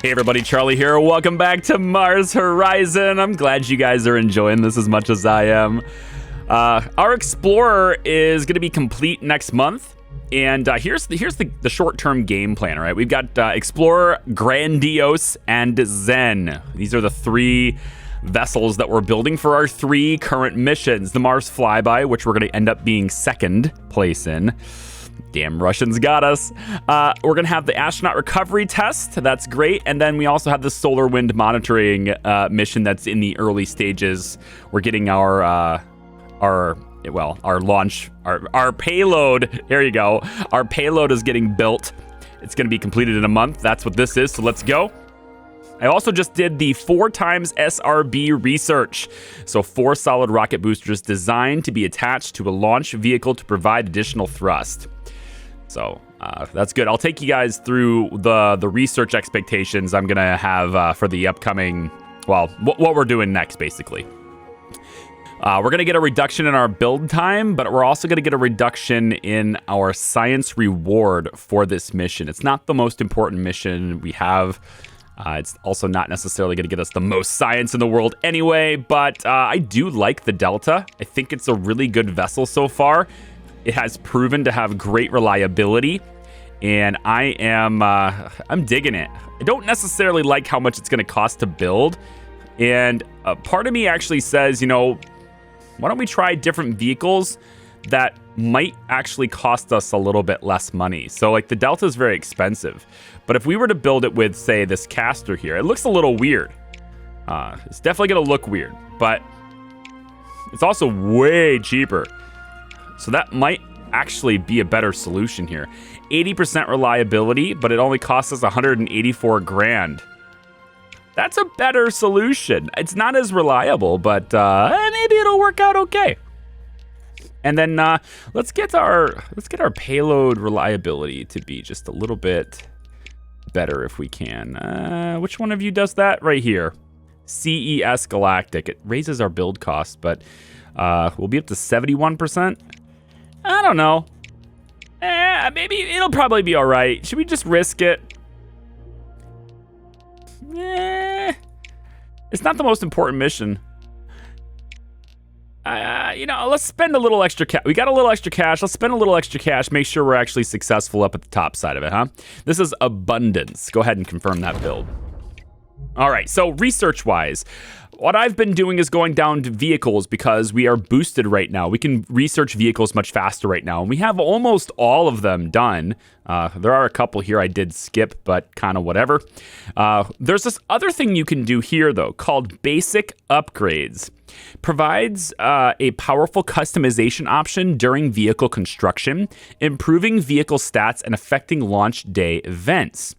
Hey everybody, Charlie here. Welcome back to Mars Horizon. I'm glad you guys are enjoying this as much as I am. Our Explorer is going to be complete next month. And here's the short-term game plan, all right? We've got Explorer, Grandiose, and Zen. These are the three vessels that we're building for our three current missions. The Mars Flyby, which we're going to end up being second place in. Damn, Russians got us. We're going to have the astronaut recovery test. That's great. And then we also have the solar wind monitoring mission that's in the early stages. We're getting our launch, our payload. There you go. Our payload is getting built. It's going to be completed in a month. That's what this is. So let's go. I also just did the 4x SRB research. So 4 solid rocket boosters designed to be attached to a launch vehicle to provide additional thrust. So that's good. I'll take you guys through the research expectations I'm going to have for the upcoming, well, what we're doing next, basically. We're going to get a reduction in our build time, but we're also going to get a reduction in our science reward for this mission. It's not the most important mission we have. It's also not necessarily going to get us the most science in the world anyway, but I do like the Delta. I think it's a really good vessel so far. It has proven to have great reliability, and I'm digging it. I don't necessarily like how much it's going to cost to build, and part of me actually says, you know, why don't we try different vehicles that might actually cost us a little bit less money? So like the Delta is very expensive, but if we were to build it with, say, this caster here, it looks a little weird. It's definitely going to look weird, but it's also way cheaper. So that might actually be a better solution here. 80% reliability, but it only costs us 184 grand. That's a better solution. It's not as reliable, but maybe it'll work out okay. And then let's get our payload reliability to be just a little bit better if we can. Which one of you does that? Right here. CES Galactic. It raises our build cost, but we'll be up to 71%. I don't know. Maybe it'll probably be all right. Should we just risk it? It's not the most important mission. Let's spend a little extra cash. We got a little extra cash. Let's spend a little extra cash. Make sure we're actually successful up at the top side of it, huh? This is abundance. Go ahead and confirm that build. All right, so research-wise, what I've been doing is going down to vehicles because we are boosted right now. We can research vehicles much faster right now, and we have almost all of them done. There are a couple here I did skip, but kind of whatever. There's this other thing you can do here, though, called Basic Upgrades. Provides a powerful customization option during vehicle construction, improving vehicle stats and affecting launch day events.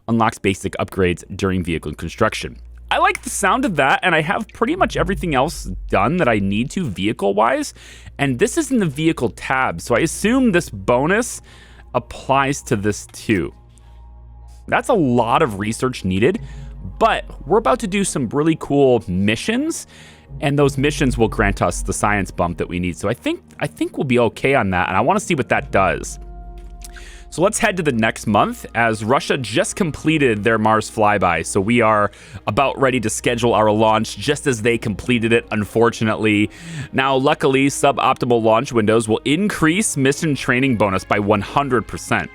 Unlocks basic upgrades during vehicle construction. I like the sound of that, and I have pretty much everything else done that I need to vehicle-wise, and this is in the vehicle tab, so I assume this bonus applies to this too. That's a lot of research needed, but we're about to do some really cool missions, and those missions will grant us the science bump that we need. So I think we'll be okay on that, and I want to see what that does. So let's head to the next month, as Russia just completed their Mars flyby. So we are about ready to schedule our launch just as they completed it, unfortunately. Now, luckily, suboptimal launch windows will increase mission training bonus by 100%.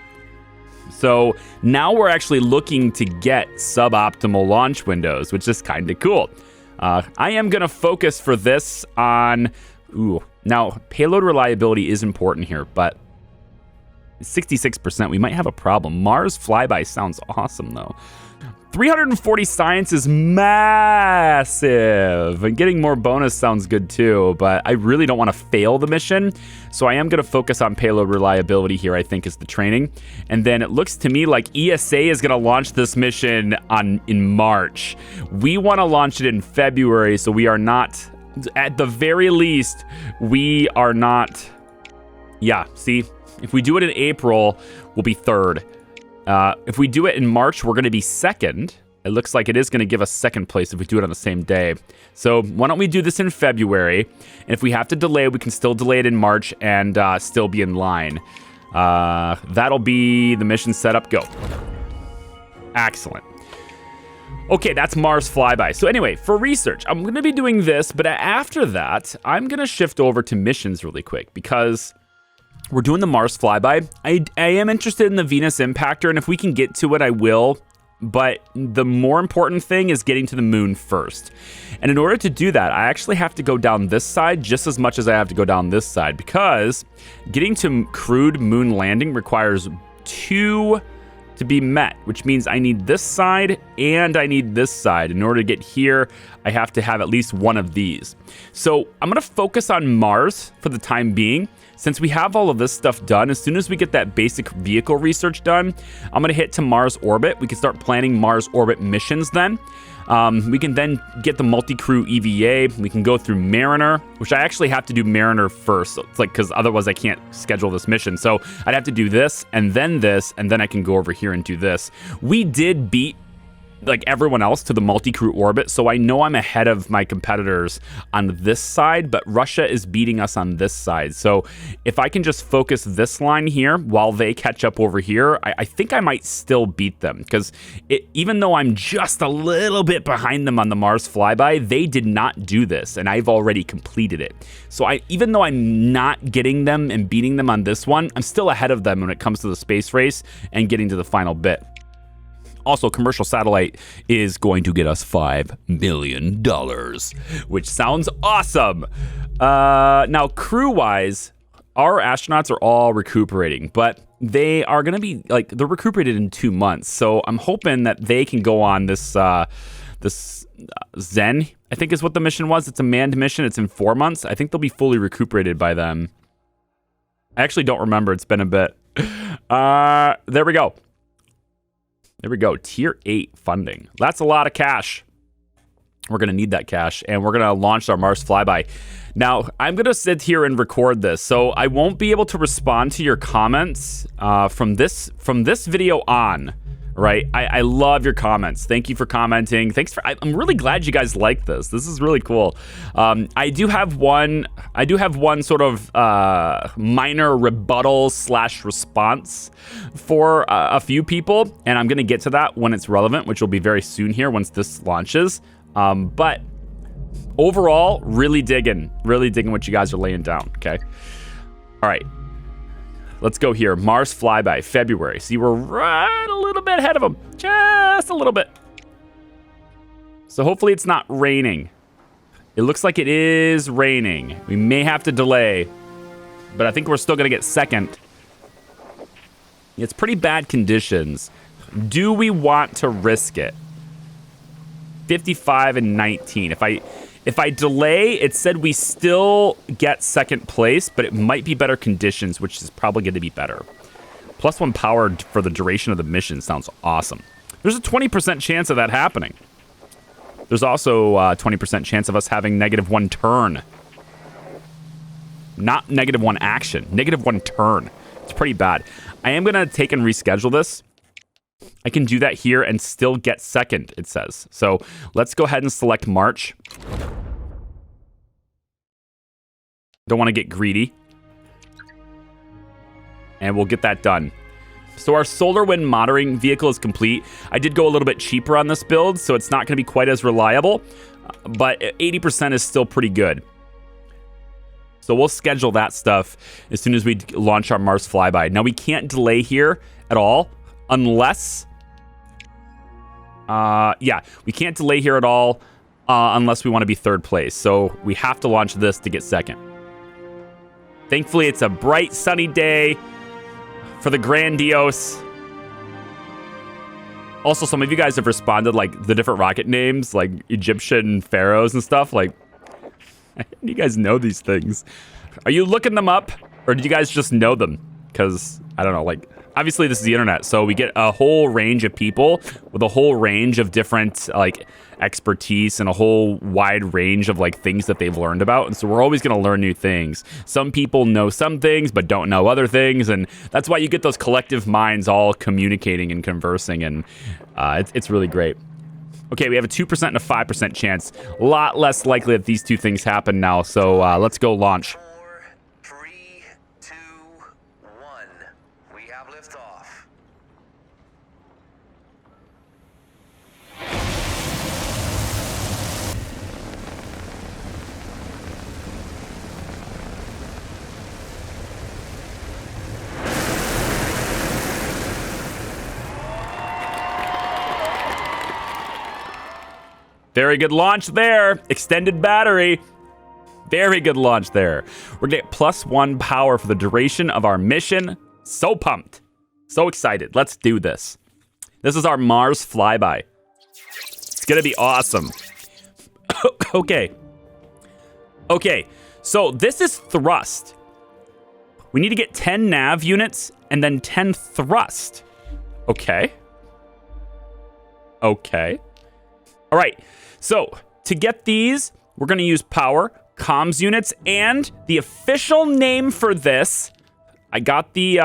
So now we're actually looking to get suboptimal launch windows, which is kind of cool. I am going to focus for this on... Now, payload reliability is important here, but 66%, we might have a problem. Mars flyby sounds awesome, though. 340 science is massive, and getting more bonus sounds good too, but I really don't want to fail the mission, so I am going to focus on payload reliability here, I think, is the training. And then it looks to me like ESA is going to launch this mission in March. We want to launch it in February, so we are not, at the very least, we are not, yeah, see, if we do it in April, we'll be third. If we do it in March, we're going to be second. It looks like it is going to give us second place if we do it on the same day. So why don't we do this in February? And if we have to delay, we can still delay it in March and still be in line. That'll be the mission setup. Go. Excellent. Okay, that's Mars flyby. So anyway, for research, I'm going to be doing this, but after that, I'm going to shift over to missions really quick because we're doing the Mars flyby. I am interested in the Venus impactor, and if we can get to it, I will. But the more important thing is getting to the moon first. And in order to do that, I actually have to go down this side just as much as I have to go down this side, because getting to crewed moon landing requires 2 to be met, which means I need this side and I need this side. In order to get here, I have to have at least one of these. So I'm going to focus on Mars for the time being. Since we have all of this stuff done, as soon as we get that basic vehicle research done, I'm going to hit to Mars orbit. We can start planning Mars orbit missions then. We can then get the multi-crew EVA. We can go through Mariner, which I actually have to do Mariner first. So it's like, because otherwise I can't schedule this mission. So I'd have to do this, and then I can go over here and do this. We did beat like everyone else to the multi-crew orbit, so I know I'm ahead of my competitors on this side, but Russia is beating us on this side. So if I can just focus this line here while they catch up over here, I think I might still beat them, because even though I'm just a little bit behind them on the Mars flyby, they did not do this, and I've already completed it. So even though I'm not getting them and beating them on this one, I'm still ahead of them when it comes to the space race and getting to the final bit. Also, commercial satellite is going to get us $5 million, which sounds awesome. Now, crew-wise, our astronauts are all recuperating, but they are going to be, like, they're recuperated in 2 months. So I'm hoping that they can go on this Zen, I think is what the mission was. It's a manned mission. It's in 4 months. I think they'll be fully recuperated by then. I actually don't remember. It's been a bit. There we go. There we go. Tier 8 funding. That's a lot of cash. We're going to need that cash, and we're going to launch our Mars flyby. Now, I'm going to sit here and record this, so I won't be able to respond to your comments from this video on. Right? I love your comments. Thank you for commenting. I'm really glad you guys like this. This is really cool. I do have one sort of minor rebuttal / response for a few people, and I'm going to get to that when it's relevant, which will be very soon here once this launches. But overall, really digging what you guys are laying down. Okay. All right. Let's go here. Mars flyby, February. See, we're right a little bit ahead of them. Just a little bit. So hopefully it's not raining. It looks like it is raining. We may have to delay, but I think we're still going to get second. It's pretty bad conditions. Do we want to risk it? 55 and 19. If I delay, it said we still get second place, but it might be better conditions, which is probably going to be better. +1 power for the duration of the mission sounds awesome. There's a 20% chance of that happening. There's also a 20% chance of us having -1 turn. Not -1 action, -1 turn. It's pretty bad. I am going to take and reschedule this. I can do that here and still get second, it says. So let's go ahead and select March. Don't want to get greedy. And we'll get that done. So our solar wind monitoring vehicle is complete. I did go a little bit cheaper on this build, so it's not going to be quite as reliable. But 80% is still pretty good. So we'll schedule that stuff as soon as we launch our Mars flyby. Now, we can't delay here at all unless... we can't delay here at all unless we want to be third place. So we have to launch this to get second. Thankfully, it's a bright, sunny day for the grandiose. Also, some of you guys have responded, like, the different rocket names, like Egyptian pharaohs and stuff. Like, you guys know these things. Are you looking them up, or do you guys just know them? Because, I don't know, like... Obviously, this is the internet, so we get a whole range of people with a whole range of different, like, expertise and a whole wide range of, like, things that they've learned about. And so we're always going to learn new things. Some people know some things but don't know other things, and that's why you get those collective minds all communicating and conversing, and it's really great. Okay, we have a 2% and a 5% chance. A lot less likely that these two things happen now, so let's go launch. Very good launch there. Extended battery. Very good launch there. We're going to get +1 power for the duration of our mission. So pumped. So excited. Let's do this. This is our Mars flyby. It's going to be awesome. Okay. Okay. So this is thrust. We need to get 10 nav units and then 10 thrust. Okay. Okay. All right. So to get these, we're going to use power, comms units, and the official name for this. I got the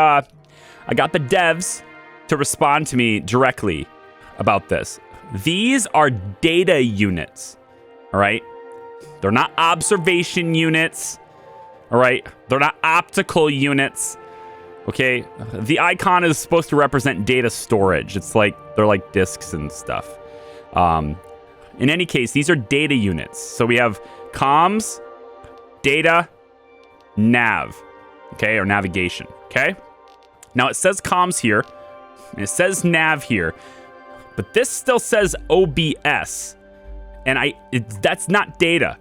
devs to respond to me directly about this. These are data units. All right. They're not observation units. All right. They're not optical units. Okay. The icon is supposed to represent data storage. It's like they're like disks and stuff. In any case, these are data units. So we have comms, data, nav, okay, or navigation, okay? Now it says comms here, and it says nav here, but this still says OBS, and that's not data.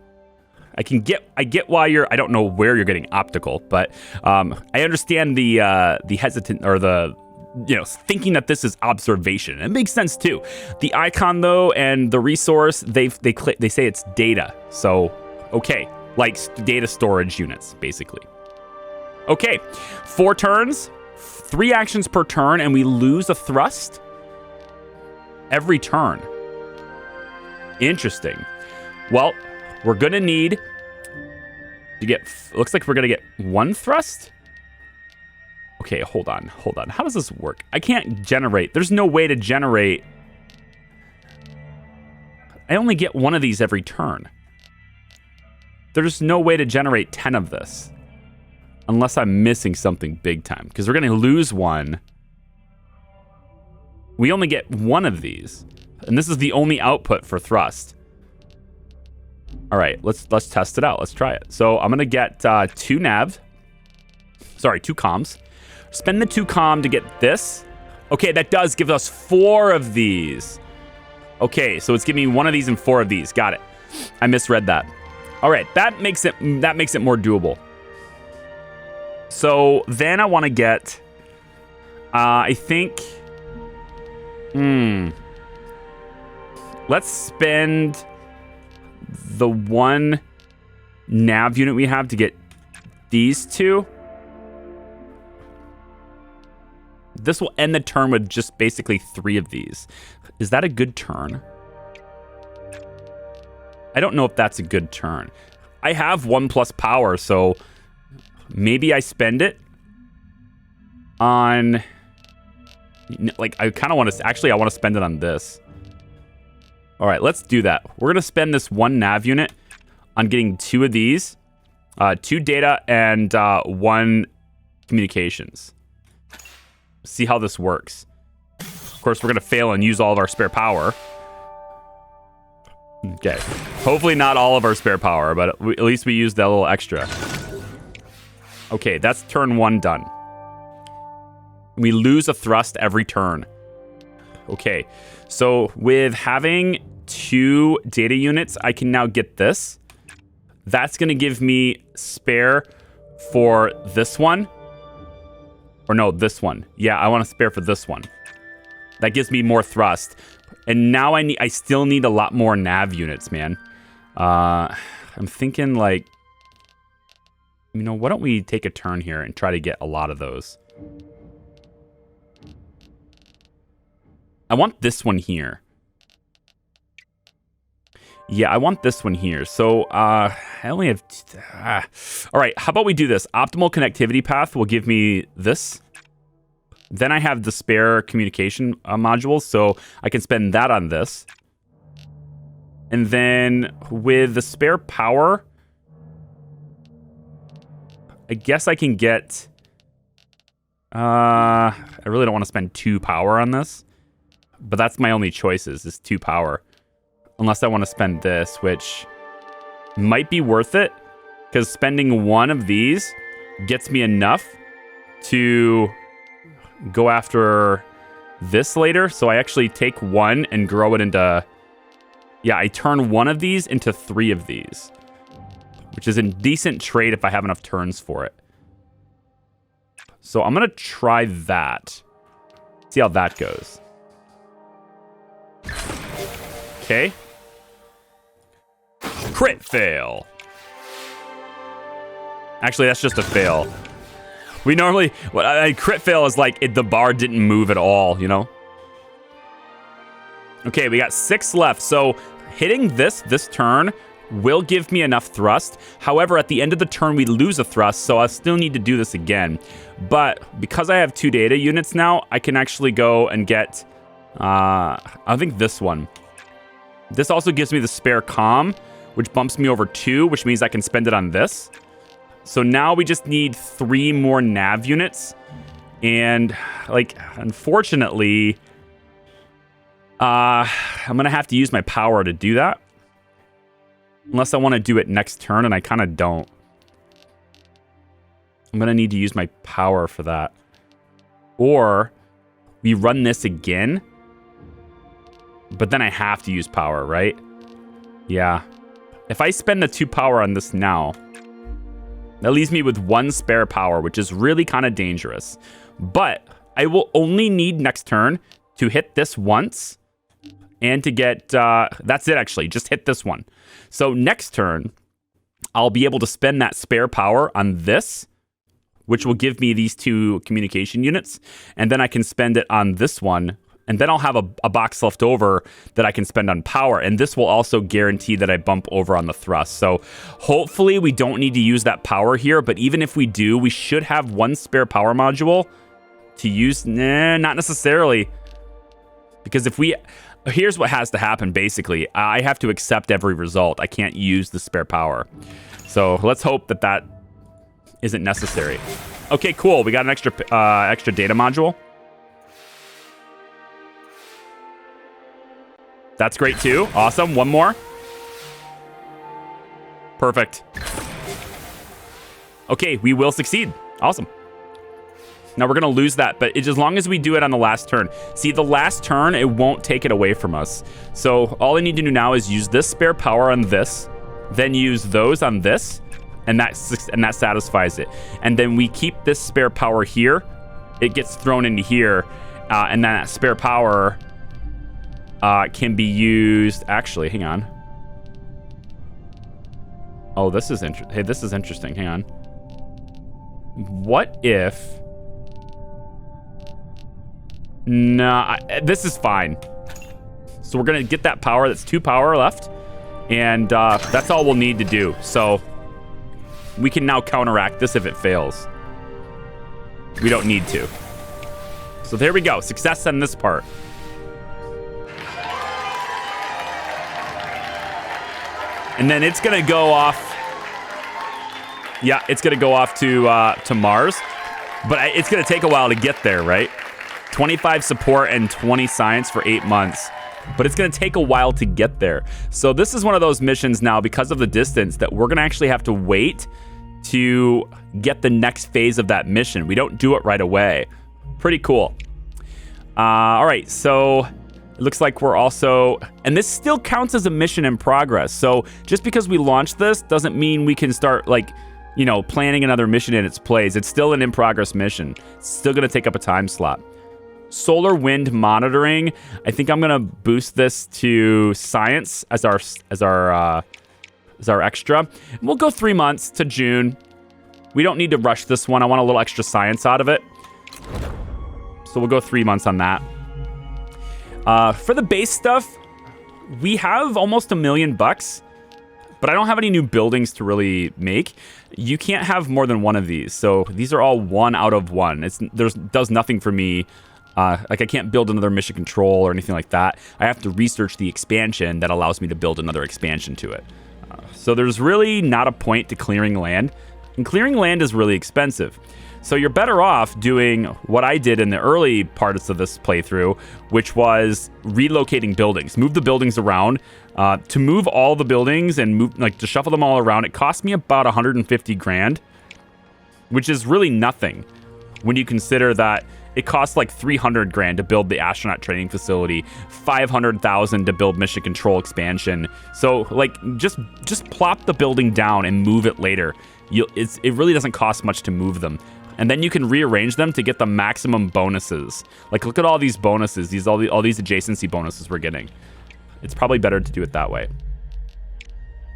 I get why I don't know where you're getting optical, but I understand the hesitant or the thinking that this is observation. It makes sense too. The icon though and the resource they say it's data. So okay, like data storage units basically. Okay, 4 turns, 3 actions per turn, and we lose a thrust every turn. Interesting. Well, we're gonna need to get. Looks like we're gonna get 1 thrust. Okay, hold on. How does this work? I can't generate. There's no way to generate. I only get 1 of these every turn. There's no way to generate 10 of this. Unless I'm missing something big time. Because we're going to lose 1. We only get 1 of these. And this is the only output for thrust. All right, let's test it out. Let's try it. So I'm going to get 2 nav. Sorry, 2 comms. Spend the 2 comm to get this. Okay, that does give us 4 of these. Okay, so it's giving me 1 of these and 4 of these. Got it. I misread that. All right, that makes it more doable. So then I want to get, I think, let's spend the 1 nav unit we have to get these 2. This will end the turn with just basically 3 of these. Is that a good turn? I don't know if that's a good turn. I have 1+ power, so maybe I spend it on... Like, I kind of want to... Actually, I want to spend it on this. All right, let's do that. We're going to spend this 1 nav unit on getting 2 of these. 2 data and 1 communications. See how this works. Of course, we're going to fail and use all of our spare power. Okay. Hopefully not all of our spare power, but at least we used that little extra. Okay, that's turn 1 done. We lose a thrust every turn. Okay, so with having 2 data units, I can now get this. That's going to give me spare for this one. Or no, this one. Yeah, I want to spare for this one. That gives me more thrust. And now I still need a lot more nav units, man. I'm thinking like, why don't we take a turn here and try to get a lot of those? I want this one here. Yeah, I want this one here. So I only have... All right, how about we do this? Optimal connectivity path will give me this. Then I have the spare communication modules, so I can spend that on this. And then with the spare power, I guess I can get... I really don't want to spend 2 power on this. But that's my only choices, is 2 power. Unless I want to spend this, which might be worth it. Because spending 1 of these gets me enough to go after this later. So I actually take 1 and grow it into Yeah, I turn one of these into 3 of these, which is a decent trade if I have enough turns for it. So I'm going to try that. See how that goes. Okay. Crit fail. Actually, that's just a fail. We normally... crit fail is like the bar didn't move at all, you know? Okay, we got 6 left. So hitting this turn will give me enough thrust. However, at the end of the turn, we lose a thrust, so I still need to do this again. But because I have 2 data units now, I can actually go and get, I think this one. This also gives me the spare comm, which bumps me over 2, which means I can spend it on this. So now we just need 3 more nav units. And, like, unfortunately, I'm going to have to use my power to do that. Unless I want to do it next turn, and I kind of don't. I'm going to need to use my power for that. Or we run this again. But then I have to use power, right? Yeah. If I spend the 2 power on this now, that leaves me with 1 spare power, which is really kind of dangerous. But I will only need next turn to hit this once. And to get, that's it actually, just hit this one. So next turn, I'll be able to spend that spare power on this, which will give me these 2 communication units. And then I can spend it on this one. And then I'll have a box left over that I can spend on power. And this will also guarantee that I bump over on the thrust. So hopefully we don't need to use that power here. But even if we do, we should have 1 spare power module to use. Nah, not necessarily. Because if we... Here's what has to happen, basically. I have to accept every result. I can't use the spare power. So let's hope that that isn't necessary. Okay, cool. We got an extra data module. That's great, too. Awesome. 1 more. Perfect. Okay, we will succeed. Awesome. Now we're going to lose that, but as long as we do it on the last turn. See, the last turn, it won't take it away from us. So all I need to do now is use this spare power on this, then use those on this, and that satisfies it. And then we keep this spare power here. It gets thrown into here, and then that spare power can be used... Actually, hang on. Oh, this is interesting. Hey, this is interesting. Hang on. What if... Nah, this is fine. So we're going to get that power. That's 2 power left. And that's all we'll need to do. So we can now counteract this if it fails. We don't need to. So there we go. Success on this part. And then it's going to go off. Yeah, it's going to go off to Mars. But it's going to take a while to get there, right? 25 support and 20 science for 8 months. But it's going to take a while to get there. So this is one of those missions now, because of the distance, that we're going to actually have to wait to get the next phase of that mission. We don't do it right away. Pretty cool. All right, so it looks like we're also... And this still counts as a mission in progress. So just because we launched this doesn't mean we can start, like, you know, planning another mission in its place. It's still an in-progress mission. It's still going to take up a time slot. Solar wind monitoring. I think I'm gonna boost this to science as our extra. And we'll go 3 months to June. We don't need to rush this one. I want a little extra science out of it. So we'll go 3 months on that. For the base stuff, we have almost $1 million bucks, but I don't have any new buildings to really make. You can't have more than 1 of these. So these are all 1 out of 1. Does nothing for me. Like I can't build another mission control or anything like that. I have to research the expansion that allows me to build another expansion to it. So there's really not a point to clearing land. And clearing land is really expensive. So you're better off doing what I did in the early parts of this playthrough, which was relocating buildings. Move the buildings around. To move all the buildings and to shuffle them all around, it cost me about 150 grand, which is really nothing when you consider that it costs like 300 grand to build the astronaut training facility, 500,000 to build mission control expansion. So like just plop the building down and move it later. It really doesn't cost much to move them. And then you can rearrange them to get the maximum bonuses. Like, look at all these bonuses, all these adjacency bonuses we're getting. It's probably better to do it that way.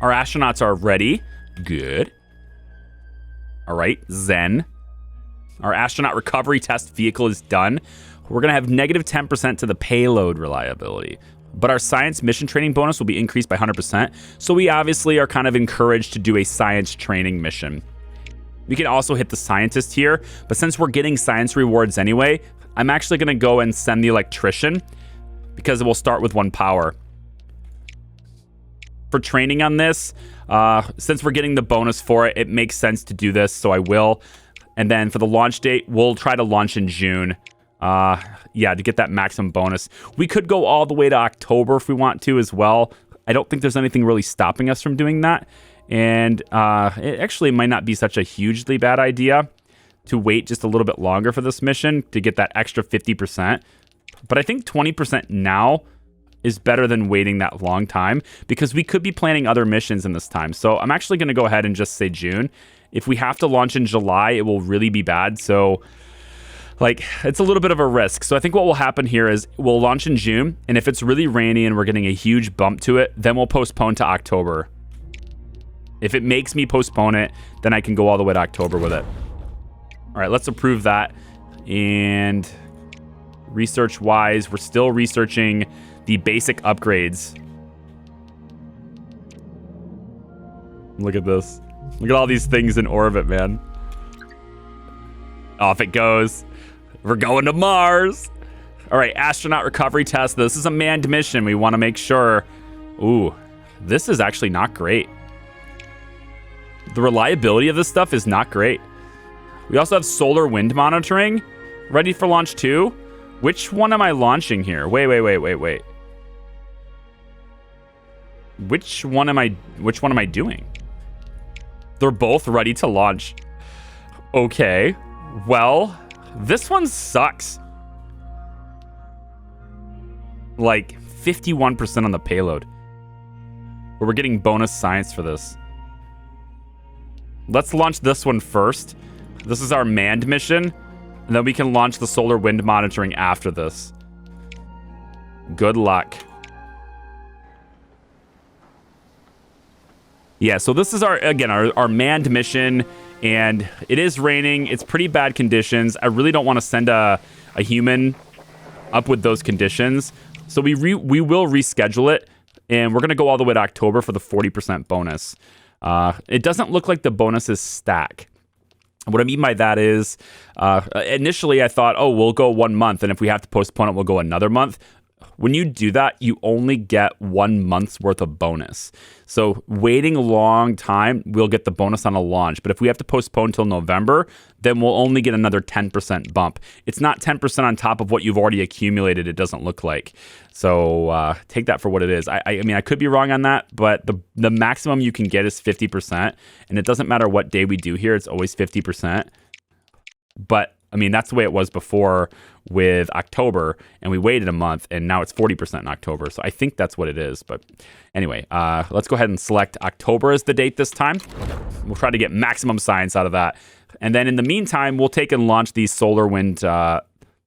Our astronauts are ready. Good. All right, Zen. Our astronaut recovery test vehicle is done. We're going to have negative 10% to the payload reliability. But our science mission training bonus will be increased by 100%. So we obviously are kind of encouraged to do a science training mission. We can also hit the scientist here, but since we're getting science rewards anyway, I'm actually going to go and send the electrician because it will start with 1 power. For training on this, since we're getting the bonus for it, it makes sense to do this, so I will. And then for the launch date, we'll try to launch in June. Yeah, to get that maximum bonus. We could go all the way to October if we want to as well. I don't think there's anything really stopping us from doing that. And it actually might not be such a hugely bad idea to wait just a little bit longer for this mission to get that extra 50%. But I think 20% now is better than waiting that long time because we could be planning other missions in this time. So I'm actually going to go ahead and just say June. If we have to launch in July, it will really be bad. So like, it's a little bit of a risk. So I think what will happen here is we'll launch in June. And if it's really rainy and we're getting a huge bump to it, then we'll postpone to October. If it makes me postpone it, then I can go all the way to October with it. All right, let's approve that. And research-wise, we're still researching the basic upgrades. Look at this. Look at all these things in orbit, man. Off it goes. We're going to Mars. All right, astronaut recovery test. This is a manned mission. We want to make sure. Ooh, this is actually not great. The reliability of this stuff is not great. We also have solar wind monitoring ready for launch 2. Which one am I launching here? Wait. Which one am I doing? They're both ready to launch. Okay. Well, this one sucks. Like 51% on the payload. But we're getting bonus science for this. Let's launch this one first. This is our manned mission. And then we can launch the solar wind monitoring after this. Good luck. Yeah, so this is our manned mission. And it is raining. It's pretty bad conditions. I really don't want to send a human up with those conditions. So we will reschedule it. And we're going to go all the way to October for the 40% bonus. It doesn't look like the bonuses stack. What I mean by that is, initially I thought, oh, we'll go 1 month, and if we have to postpone it, we'll go another month. When you do that, you only get 1 month's worth of bonus. So waiting a long time, we'll get the bonus on a launch. But if we have to postpone till November, then we'll only get another 10% bump. It's not 10% on top of what you've already accumulated, it doesn't look like. So take that for what it is. I mean, I could be wrong on that, but the maximum you can get is 50%. And it doesn't matter what day we do here, it's always 50%. But I mean, that's the way it was before with October, and we waited a month, and now it's 40% in October. So I think that's what it is. But anyway, let's go ahead and select October as the date this time. We'll try to get maximum science out of that. And then in the meantime, we'll take and launch these solar wind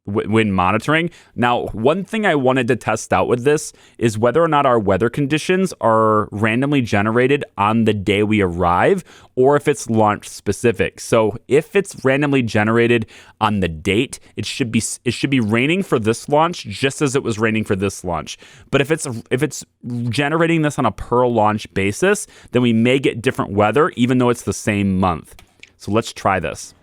monitoring. Now, one thing I wanted to test out with this is whether or not our weather conditions are randomly generated on the day we arrive, or if it's launch specific. So if it's randomly generated on the date, it should be raining for this launch just as it was raining for this launch. But if it's generating this on a per launch basis, then we may get different weather even though it's the same month. So let's try this.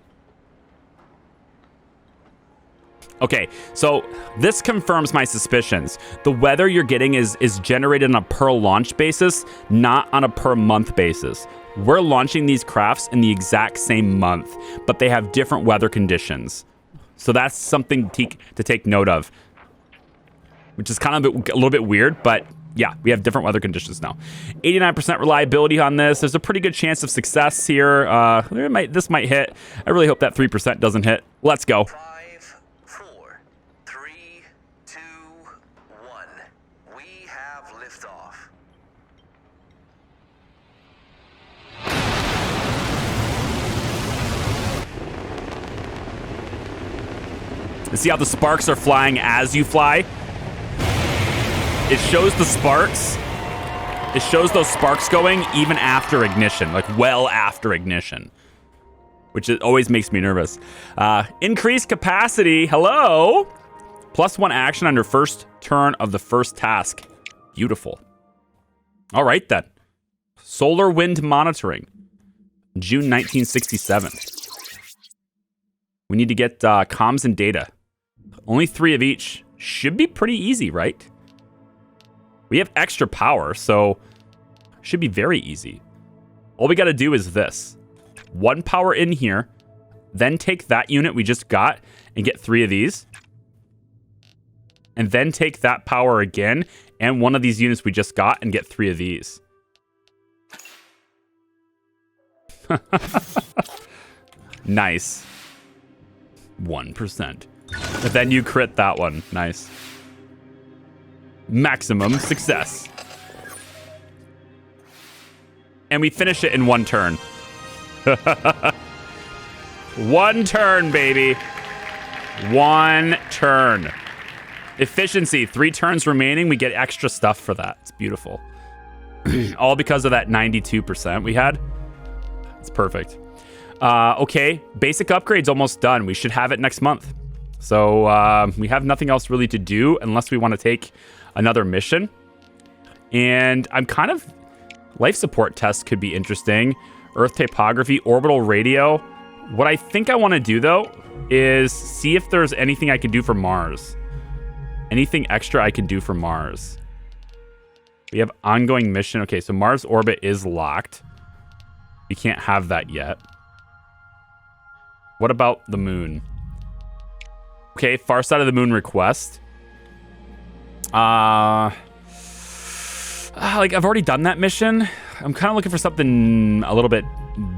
Okay, so this confirms my suspicions. The weather you're getting is generated on a per launch basis, not on a per month basis. We're launching these crafts in the exact same month, but they have different weather conditions. So that's something to take note of, which is kind of a little bit weird, but yeah, we have different weather conditions now. 89% reliability on this. There's a pretty good chance of success here. This might hit. I really hope that 3% doesn't hit. Let's go. 5, 4, have liftoff. See how the sparks are flying as you fly? It shows the sparks. It shows those sparks going even after ignition, like well after ignition, which always makes me nervous. Increased capacity. Hello. +1 action under first turn of the first task. Beautiful. All right, then. Solar wind monitoring. June 1967. We need to get comms and data. Only 3 of each. Should be pretty easy, right? We have extra power, so should be very easy. All we got to do is this. 1 power in here, then take that unit we just got and get 3 of these. And then take that power again and one of these units we just got and get 3 of these. Nice. 1%. But then you crit that one. Nice. Maximum success. And we finish it in 1 turn. 1 turn, baby. 1 turn. Efficiency, 3 turns remaining. We get extra stuff for that. It's beautiful. All because of that 92% we had. It's perfect. Okay, basic upgrade's almost done. We should have it next month. So we have nothing else really to do unless we want to take another mission. And I'm kind of... Life support tests could be interesting. Earth topography, orbital radio. What I think I want to do, though, is see if there's anything I can do for Mars. Anything extra I can do for Mars. We have ongoing mission. Okay, so Mars orbit is locked. We can't have that yet. What about the moon? Okay, far side of the moon request. Like, I've already done that mission. I'm kind of looking for something a little bit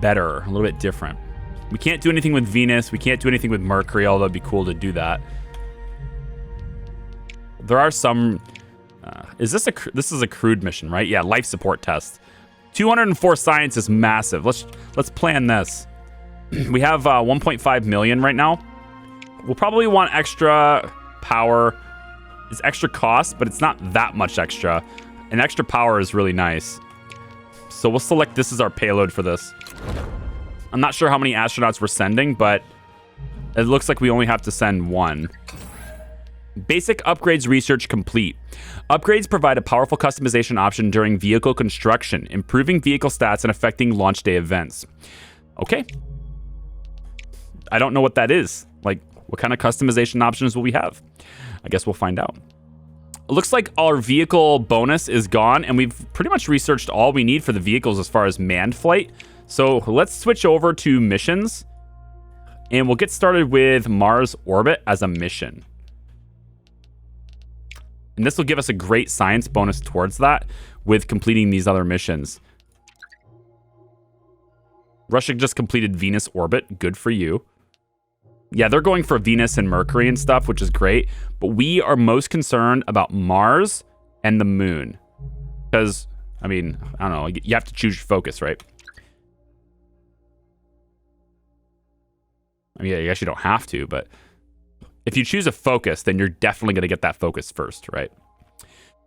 better, a little bit different. We can't do anything with Venus. We can't do anything with Mercury, although it'd be cool to do that. There are some... this is a crewed mission, right? Yeah, life support test. 204 science is massive. Let's plan this. We have 1.5 million right now. We'll probably want extra power. It's extra cost, but it's not that much extra. And extra power is really nice. So we'll select this as our payload for this. I'm not sure how many astronauts we're sending, but it looks like we only have to send 1. Basic upgrades research complete. Upgrades provide a powerful customization option during vehicle construction, improving vehicle stats and affecting launch day events. Okay. I don't know what that is. Like, what kind of customization options will we have? I guess we'll find out. It looks like our vehicle bonus is gone, and we've pretty much researched all we need for the vehicles as far as manned flight. So let's switch over to missions, and we'll get started with Mars orbit as a mission. And this will give us a great science bonus towards that with completing these other missions. Russia just completed Venus orbit. Good for you. Yeah, they're going for Venus and Mercury and stuff, which is great. But we are most concerned about Mars and the moon. Because, I mean, I don't know. You have to choose your focus, right? I mean, I guess you don't have to, but if you choose a focus, then you're definitely going to get that focus first, right?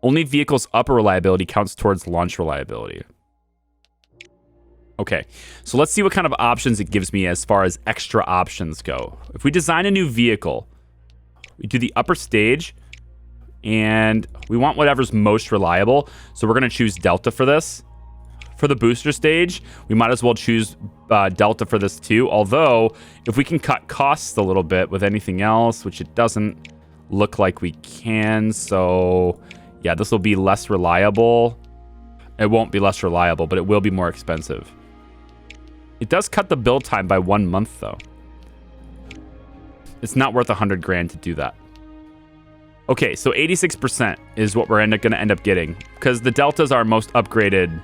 Only vehicle's upper reliability counts towards launch reliability. Okay, so let's see what kind of options it gives me as far as extra options go. If we design a new vehicle, we do the upper stage, and we want whatever's most reliable. So we're going to choose Delta for this. For the booster stage, we might as well choose Delta for this too. Although, if we can cut costs a little bit with anything else, which it doesn't look like we can. So, yeah, this will be less reliable. It won't be less reliable, but it will be more expensive. It does cut the build time by 1 month, though. It's not worth 100 grand to do that. Okay, so 86% is what we're going to end up getting, because the Delta's our most upgraded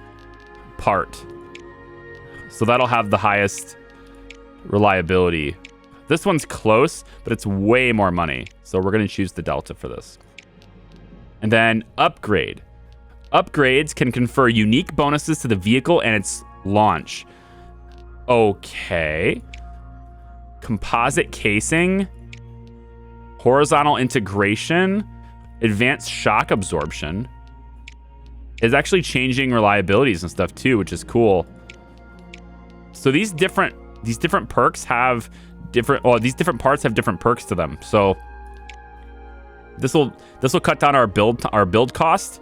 part. So that'll have the highest reliability. This one's close, but it's way more money. So we're going to choose the Delta for this. And then upgrade. Upgrades can confer unique bonuses to the vehicle and its launch. Okay. Composite casing. Horizontal integration. Advanced shock absorption. It's actually changing reliabilities and stuff too, which is cool. So these different perks have different, well, these different parts have different perks to them. So this will cut down our build cost.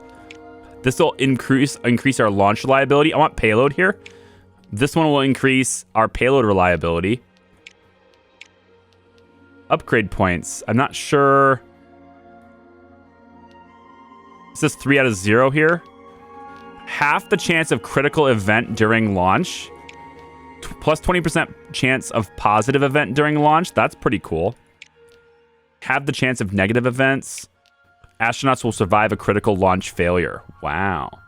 This will increase our launch reliability. I want payload here. This one will increase our payload reliability. Upgrade points. I'm not sure. It says 3 out of 0 here. Half the chance of critical event during launch. Plus 20% chance of positive event during launch. That's pretty cool. Have the chance of negative events. Astronauts will survive a critical launch failure. Wow.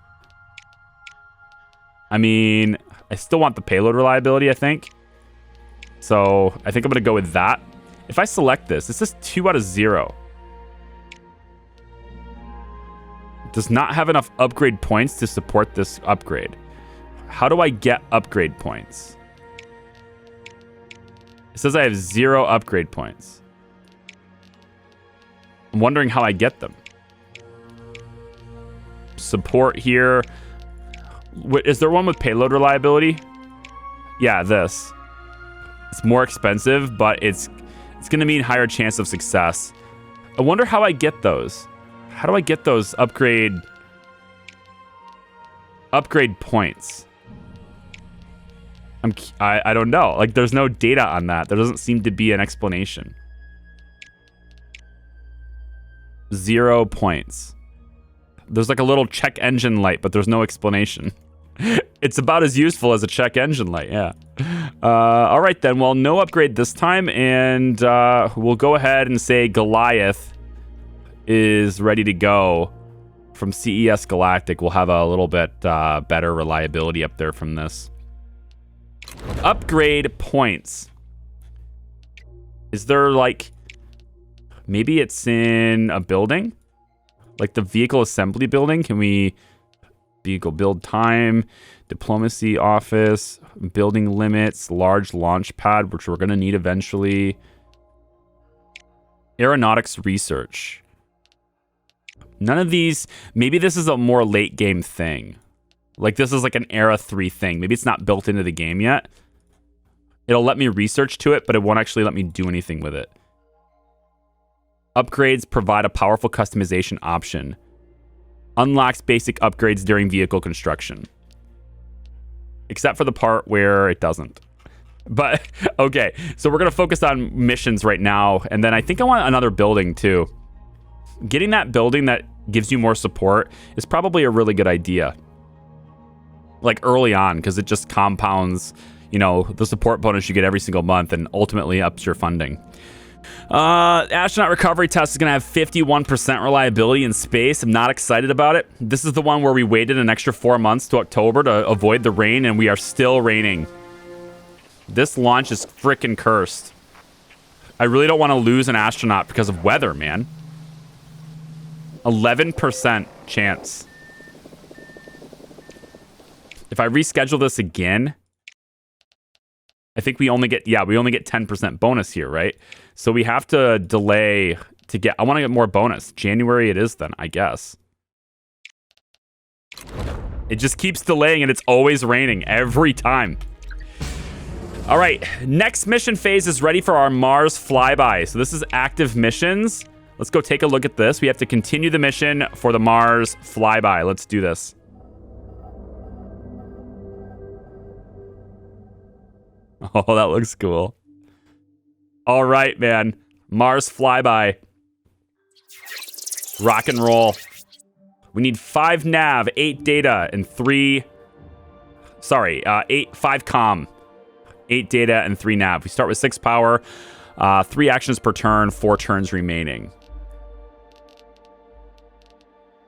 I mean, I still want the payload reliability, I think. So I think I'm going to go with that. If I select this, it says 2 out of 0. Does not have enough upgrade points to support this upgrade. How do I get upgrade points? It says I have 0 upgrade points. I'm wondering how I get them. Support here. Is there one with payload reliability? Yeah, this. It's more expensive, but it's going to mean higher chance of success. I wonder how I get those. How do I get those upgrade points? I don't know. Like, there's no data on that. There doesn't seem to be an explanation. 0 points. There's like a little check engine light, but there's no explanation. It's about as useful as a check engine light, yeah. All right, then. Well, no upgrade this time, and we'll go ahead and say Goliath is ready to go from CES Galactic. We'll have a little bit better reliability up there from this. Upgrade points. Is there like... Maybe it's in a building? Like the vehicle assembly building? Can we... Vehicle build time, diplomacy office, building limits, large launch pad, which we're going to need eventually. Aeronautics research. None of these... Maybe this is a more late game thing. Like this is like an Era 3 thing. Maybe it's not built into the game yet. It'll let me research to it, but it won't actually let me do anything with it. Upgrades provide a powerful customization option. Unlocks basic upgrades during vehicle construction. Except for the part where it doesn't. But, okay. So we're going to focus on missions right now. And then I think I want another building too. Getting that building that gives you more support is probably a really good idea. Like early on, because it just compounds, you know, the support bonus you get every single month and ultimately ups your funding. Astronaut recovery test is going to have 51% reliability in space. I'm not excited about it. This is the one where we waited an extra 4 months to October to avoid the rain, and we are still raining. This launch is freaking cursed. I really don't want to lose an astronaut because of weather, man. 11% chance. If I reschedule this again, I think we only get 10% bonus here, right? So we have to delay to get... I want to get more bonus. January it is then, I guess. It just keeps delaying and it's always raining every time. All right, next mission phase is ready for our Mars flyby. So this is active missions. Let's go take a look at this. We have to continue the mission for the Mars flyby. Let's do this. Oh, that looks cool. All right, man. Mars flyby. Rock and roll. We need 5 nav, 8 data, and 5 comm. 8 data and 3 nav. We start with 6 power, 3 actions per turn, 4 turns remaining.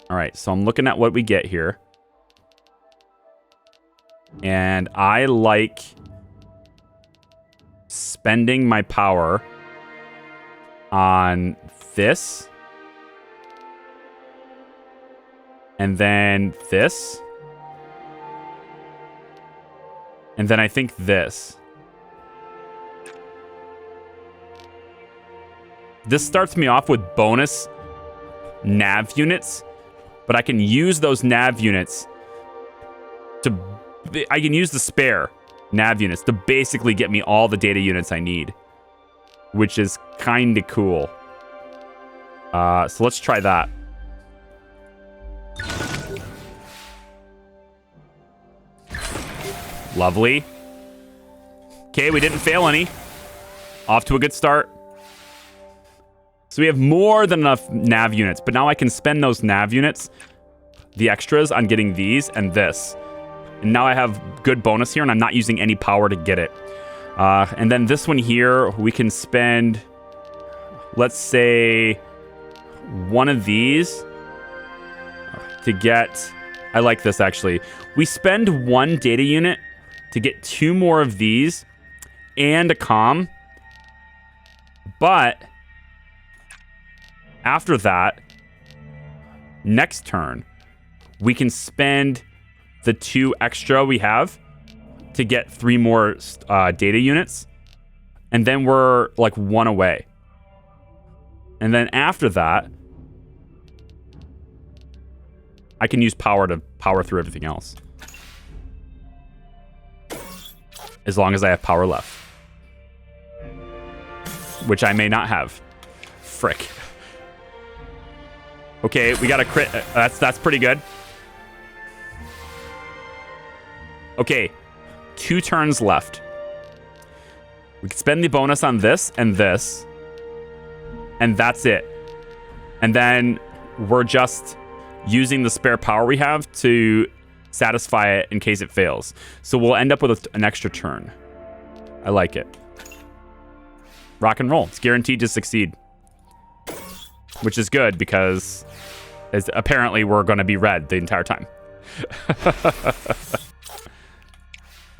All right, so I'm looking at what we get here. And I like spending my power on this And then this. And then I think this. This starts me off with bonus nav units, but I can use those nav units to... I can use the spare nav units to basically get me all the data units I need, which is kind of cool. So let's try that. Lovely. Okay, we didn't fail any. Off to a good start. So we have more than enough nav units, but now I can spend those nav units, the extras, on getting these and this. And now I have good bonus here, and I'm not using any power to get it. And then this one here, we can spend, let's say, one of these to get... I like this, actually. We spend one data unit to get 2 more of these and a comm. But after that, next turn, we can spend the 2 extra we have to get 3 more data units. And then we're like 1 away. And then after that, I can use power to power through everything else. As long as I have power left. Which I may not have. Frick. Okay, we got a crit. That's pretty good. Okay, 2 turns left. We can spend the bonus on this and this. And that's it. And then we're just using the spare power we have to satisfy it in case it fails. So we'll end up with an extra turn. I like it. Rock and roll. It's guaranteed to succeed. Which is good because apparently we're going to be red the entire time.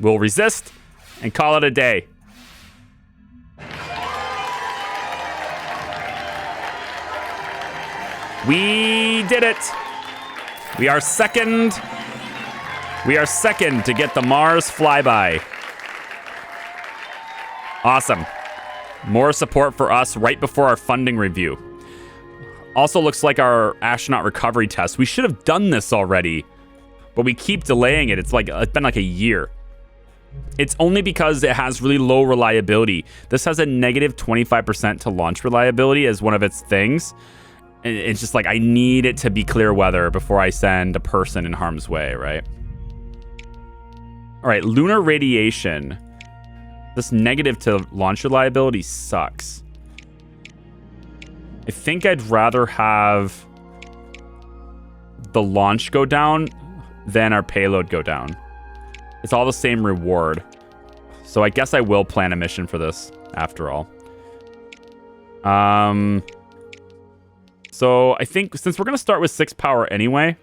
We'll resist and call it a day. We did it. We are second. We are second to get the Mars flyby. Awesome. More support for us right before our funding review. Also looks like our astronaut recovery test. We should have done this already, but we keep delaying it. It's been like a year. It's only because it has really low reliability. This has a negative 25% to launch reliability as one of its things. And it's just like, I need it to be clear weather before I send a person in harm's way, right? All right, lunar radiation. This negative to launch reliability sucks. I think I'd rather have the launch go down than our payload go down. It's all the same reward. So I guess I will plan a mission for this after all. So I think since we're going to start with 6 power anyway,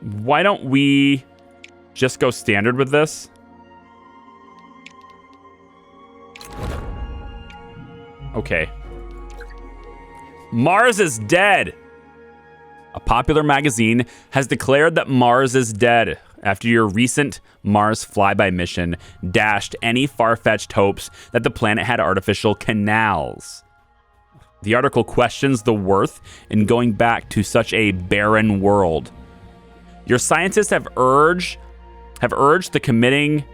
why don't we just go standard with this? Okay. Mars is dead. A popular magazine has declared that Mars is dead after your recent Mars flyby mission dashed any far-fetched hopes that the planet had artificial canals. The article questions the worth in going back to such a barren world. Your scientists have urged committing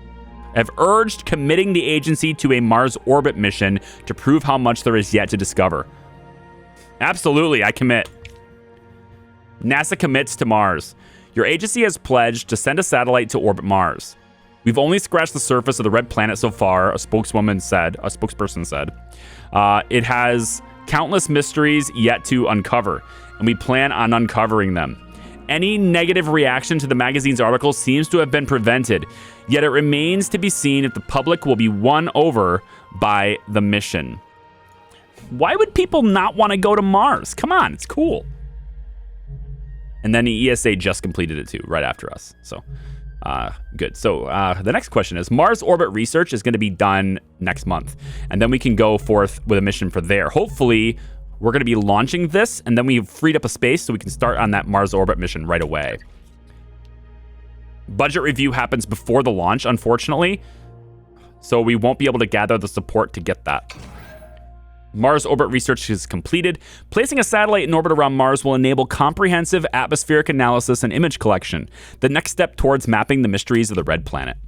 the agency to a Mars orbit mission to prove how much there is yet to discover. Absolutely, I commit. NASA commits to Mars. Your agency has pledged to send a satellite to orbit Mars. We've only scratched the surface of the red planet so far, a spokesperson said. It has countless mysteries yet to uncover, and we plan on uncovering them. Any negative reaction to the magazine's article seems to have been prevented, yet it remains to be seen if the public will be won over by the mission. Why would people not want to go to Mars? Come on, it's cool. And then the ESA just completed it too, right after us. So, good. So the next question is, Mars orbit research is going to be done next month. And then we can go forth with a mission for there. Hopefully, we're going to be launching this, and then we've freed up a space so we can start on that Mars orbit mission right away. Budget review happens before the launch, unfortunately, so we won't be able to gather the support to get that. Mars orbit research is completed. Placing a satellite in orbit around Mars will enable comprehensive atmospheric analysis and image collection, the next step towards mapping the mysteries of the red planet.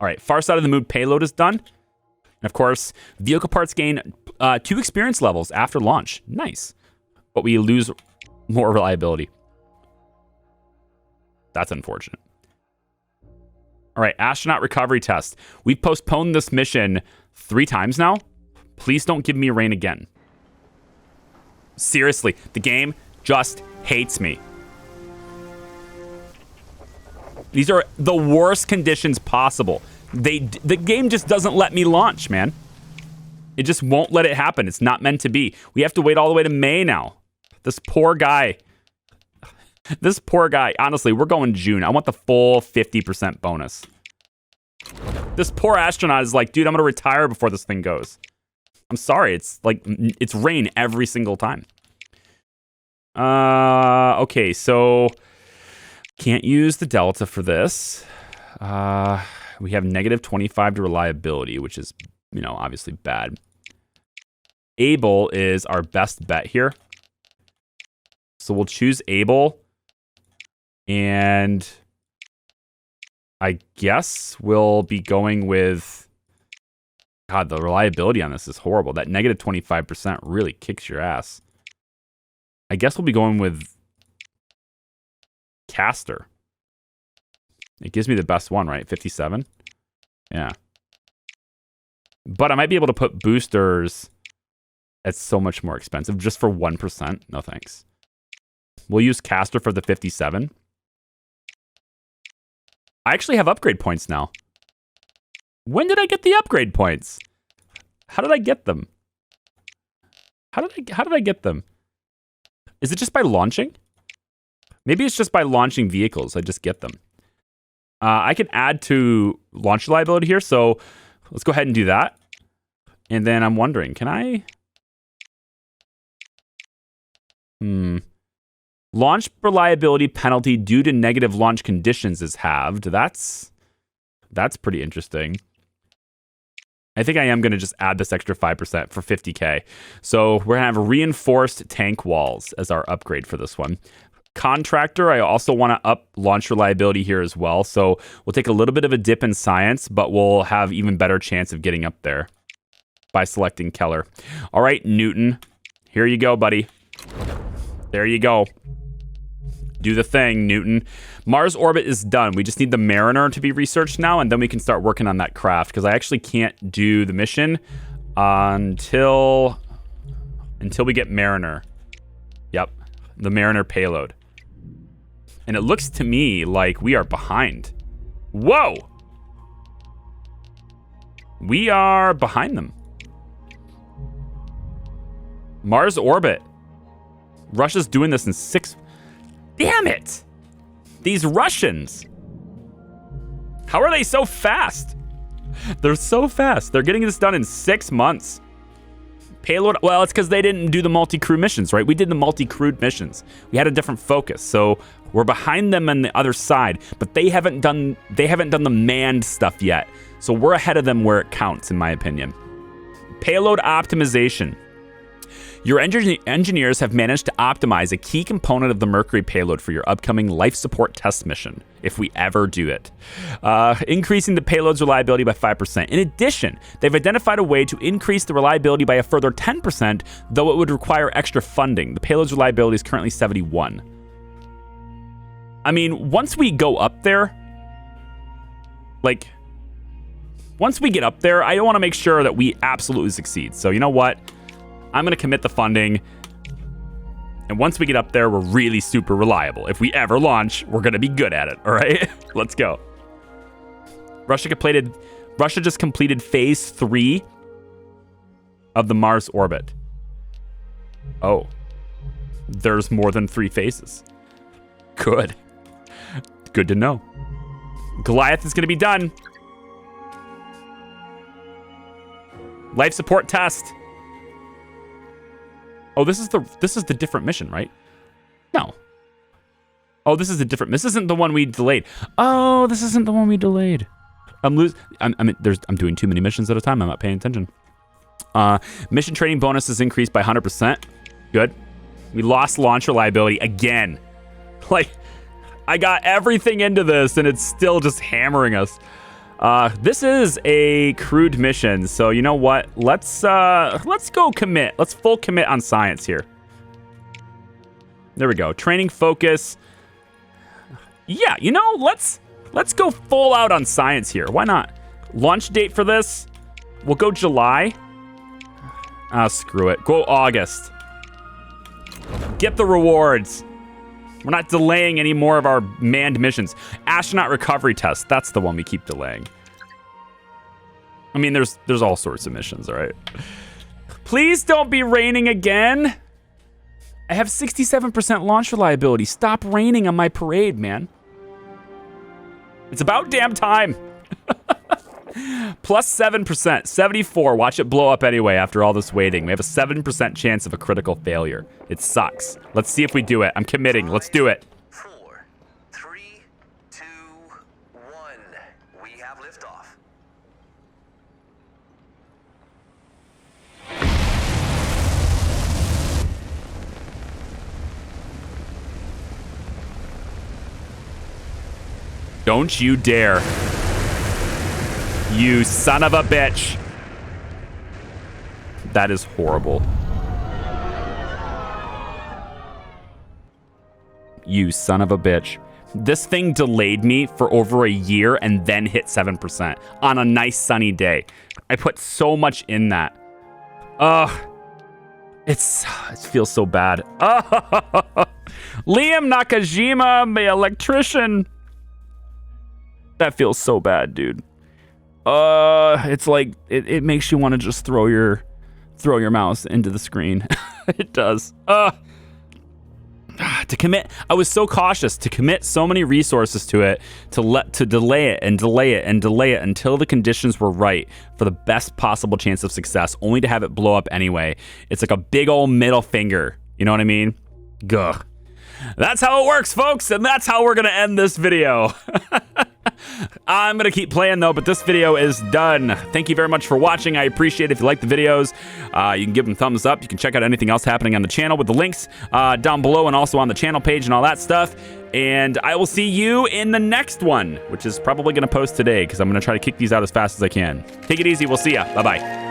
All right, far side of the moon payload is done. And of course, vehicle parts gain 2 experience levels after launch. Nice. But we lose more reliability. That's unfortunate. All right, astronaut recovery test. We've postponed this mission 3 times now. Please don't give me rain again. Seriously, the game just hates me. These are the worst conditions possible. The game just doesn't let me launch, man. It just won't let it happen. It's not meant to be. We have to wait all the way to May now. This poor guy. This poor guy. Honestly, we're going June. I want the full 50% bonus. This poor astronaut is like, dude, I'm going to retire before this thing goes. I'm sorry. It's like, it's rain every single time. Okay, so can't use the Delta for this. We have negative 25 to reliability, which is, you know, obviously bad. Able is our best bet here. So we'll choose Able. And I guess we'll be going with... God, the reliability on this is horrible. That negative 25% really kicks your ass. I guess we'll be going with Caster. It gives me the best one, right? 57? Yeah. But I might be able to put boosters at so much more expensive just for 1%. No thanks. We'll use Caster for the 57. I actually have upgrade points now. When did I get the upgrade points? How did I get them? How did I get them? Is it just by launching? Maybe it's just by launching vehicles. I just get them. I can add to launch reliability here, so let's go ahead and do that. And then I'm wondering, can I... Launch reliability penalty due to negative launch conditions is halved. That's pretty interesting. I think I am going to just add this extra 5% for 50k. So we're going to have reinforced tank walls as our upgrade for this one. Contractor, I also want to up launch reliability here as well. So we'll take a little bit of a dip in science, but we'll have even better chance of getting up there by selecting Keller. All right, Newton, here you go, buddy. There you go. Do the thing, Newton. Mars orbit is done. We just need the Mariner to be researched now, and then we can start working on that craft, because I actually can't do the mission until we get Mariner. Yep, the Mariner payload. And it looks to me like we are behind. Whoa! We are behind them. Mars orbit. Russia's doing this in 6... Damn it! These Russians! How are they so fast? They're so fast. They're getting this done in 6 months. Payload, well, it's because they didn't do the multi-crew missions, right? We did the multi-crewed missions. We had a different focus, so we're behind them on the other side, but they haven't done the manned stuff yet. So we're ahead of them where it counts, in my opinion. Payload optimization. Your engineers have managed to optimize a key component of the Mercury payload for your upcoming life support test mission, if we ever do it, increasing the payload's reliability by 5%. In addition, they've identified a way to increase the reliability by a further 10%, though it would require extra funding. The payload's reliability is currently 71. I mean, once we go up there, like, once we get up there, I want to make sure that we absolutely succeed. So you know what? I'm going to commit the funding. And once we get up there, we're really super reliable. If we ever launch, we're going to be good at it. All right, let's go. Russia just completed phase 3 of the Mars orbit. Oh, there's more than 3 phases. Good. Good to know. Goliath is going to be done. Life support test. Oh, this is the different mission, right? No. Oh, this is the different. This isn't the one we delayed. Oh, this isn't the one we delayed. I'm doing too many missions at a time. I'm not paying attention. Mission training bonus is increased by 100%. Good. We lost launch reliability again. Like, I got everything into this and it's still just hammering us. This is a crude mission, so you know what? Let's go commit. Let's full commit on science here. There we go. Training focus. Yeah, you know, let's go full out on science here. Why not? Launch date for this, we'll go July. Screw it. Go August. Get the rewards. We're not delaying any more of our manned missions. Astronaut recovery test. That's the one we keep delaying. I mean, there's all sorts of missions, all right? Please don't be raining again. I have 67% launch reliability. Stop raining on my parade, man. It's about damn time. Plus 7%, 74. Watch it blow up anyway after all this waiting. We have a 7% chance of a critical failure. It sucks. Let's see if we do it. I'm committing. Let's do it. 4, 3, 2, 1. We have liftoff. Don't you dare. You son of a bitch. That is horrible. You son of a bitch. This thing delayed me for over a year and then hit 7% on a nice sunny day. I put so much in that. Ugh. It feels so bad. Liam Nakajima, my electrician. That feels so bad, dude. It's like it makes you want to just throw your mouse into the screen. It does. To commit, I was so cautious to commit so many resources to it, to delay it and delay it and delay it until the conditions were right for the best possible chance of success, only to have it blow up anyway. It's like a big old middle finger. You know what I mean? Gah. That's how it works, folks, and that's how we're gonna end this video. I'm gonna keep playing though, but this video is done. Thank you very much for watching. I appreciate it. If you like the videos, you can give them thumbs up. You can check out anything else happening on the channel with the links down below and also on the channel page and all that stuff. And I will see you in the next one, which is probably gonna post today because I'm gonna try to kick these out as fast as I can. Take it easy. We'll see ya. Bye-bye.